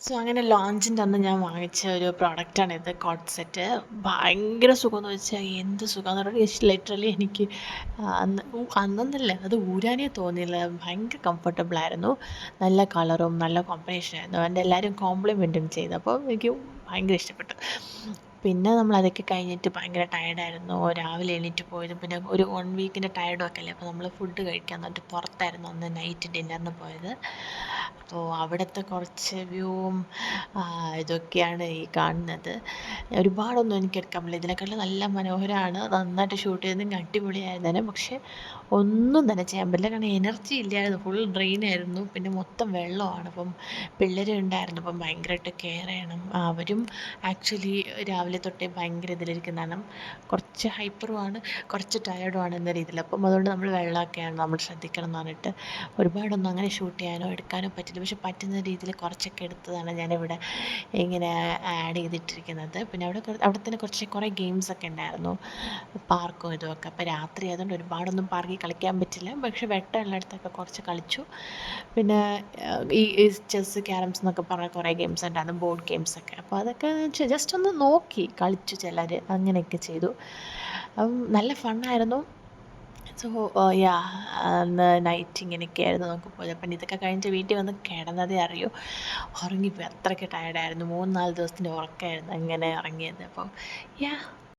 അങ്ങനെ ലോഞ്ചിൻ്റെ അന്ന് ഞാൻ വാങ്ങിച്ച ഒരു പ്രോഡക്റ്റാണിത്. Coat set. ഭയങ്കര സുഖമെന്ന് വെച്ചാൽ എന്ത് സുഖമെന്ന് പറഞ്ഞാൽ ലിറ്ററലി എനിക്ക് അന്നൊന്നല്ല അത് ഊരാനേ തോന്നിയില്ല. ഭയങ്കര കംഫർട്ടബിളായിരുന്നു. നല്ല കളറും നല്ല കോമ്പിനേഷനായിരുന്നു. എൻ്റെ എല്ലാവരും കോംപ്ലിമെൻറ്റും ചെയ്തു. അപ്പോൾ എനിക്ക് ഭയങ്കര ഇഷ്ടപ്പെട്ടു. പിന്നെ നമ്മളതൊക്കെ കഴിഞ്ഞിട്ട് ഭയങ്കര ടയേർഡായിരുന്നു. രാവിലെ എണീറ്റ് പോയതും പിന്നെ ഒരു 1 വീക്കിൻ്റെ ടയേർഡും ഒക്കെ അല്ലേ. അപ്പോൾ നമ്മൾ ഫുഡ് കഴിക്കാൻ വേണ്ടിയിട്ട് പുറത്തായിരുന്നു അന്ന് നൈറ്റ് ഡിന്നറിന് പോയത്. അപ്പോൾ അവിടുത്തെ കുറച്ച് വ്യൂവും ഇതൊക്കെയാണ് ഈ കാണുന്നത്. ഒരുപാടൊന്നും എനിക്ക് എടുക്കാൻ പറ്റില്ല. ഇതിനെക്കാട്ടിലും നല്ല മനോഹരമാണ്. നന്നായിട്ട് ഷൂട്ട് ചെയ്തെങ്കിൽ അടിപൊളിയായിരുന്നേനെ. പക്ഷേ ഒന്നും തന്നെ ചെയ്യാൻ പറ്റില്ല. കാരണം എനർജി ഇല്ലായിരുന്നു. ഫുൾ ഡ്രെയിനായിരുന്നു. പിന്നെ മൊത്തം വെള്ളമാണ്. അപ്പം പിള്ളേർ ഉണ്ടായിരുന്നു. അപ്പം ഭയങ്കരമായിട്ട് കെയർ ചെയ്യണം. അവരും ആക്ച്വലി രാവിലെ തൊട്ടേ ഭയങ്കര ഇതിലിരിക്കുന്നതാണ്. കുറച്ച് ഹൈപ്പറുമാണ്, കുറച്ച് ടയേർഡുമാണ് എന്ന രീതിയിൽ. അപ്പം അതുകൊണ്ട് നമ്മൾ വെള്ളമൊക്കെയാണ് നമ്മൾ ശ്രദ്ധിക്കണം എന്ന് പറഞ്ഞിട്ട് ഒരുപാടൊന്നും അങ്ങനെ ഷൂട്ട് ചെയ്യാനോ എടുക്കാനോ പറ്റില്ല. പക്ഷെ പറ്റുന്ന രീതിയിൽ കുറച്ചൊക്കെ എടുത്തതാണ് ഞാനിവിടെ ഇങ്ങനെ ആഡ് ചെയ്തിട്ടിരിക്കുന്നത്. പിന്നെ അവിടെ തന്നെ കുറേ ഗെയിംസൊക്കെ ഉണ്ടായിരുന്നു, പാർക്കും ഇതുമൊക്കെ. അപ്പോൾ രാത്രി ആയതുകൊണ്ട് ഒരുപാടൊന്നും പാർക്കിൽ കളിക്കാൻ പറ്റില്ല. പക്ഷെ വെട്ടമുള്ളിടത്തൊക്കെ കുറച്ച് കളിച്ചു. പിന്നെ ഈ ചെസ്സ്, ക്യാരംസ് എന്നൊക്കെ പറഞ്ഞ കുറേ ഗെയിംസ് ഉണ്ടായിരുന്നു, ബോർഡ് ഗെയിംസൊക്കെ. അപ്പോൾ അതൊക്കെ ജസ്റ്റ് ഒന്ന് നോക്കി കളിച്ചു ചിലർ, അങ്ങനെയൊക്കെ ചെയ്തു. നല്ല ഫണ്ണായിരുന്നു. സോ യാ അന്ന് നൈറ്റ് ഇങ്ങനെയൊക്കെയായിരുന്നു നമുക്ക് പോയത്. അപ്പം ഇതൊക്കെ കഴിഞ്ഞിട്ട് വീട്ടിൽ വന്ന് കിടന്നതേ അറിയൂ. ഉറങ്ങിപ്പോയി, അത്രയ്ക്ക് ടയർഡായിരുന്നു. 3-4 ദിവസത്തിൻ്റെ ഉറക്കമായിരുന്നു അങ്ങനെ ഇറങ്ങിയത്. അപ്പം യാ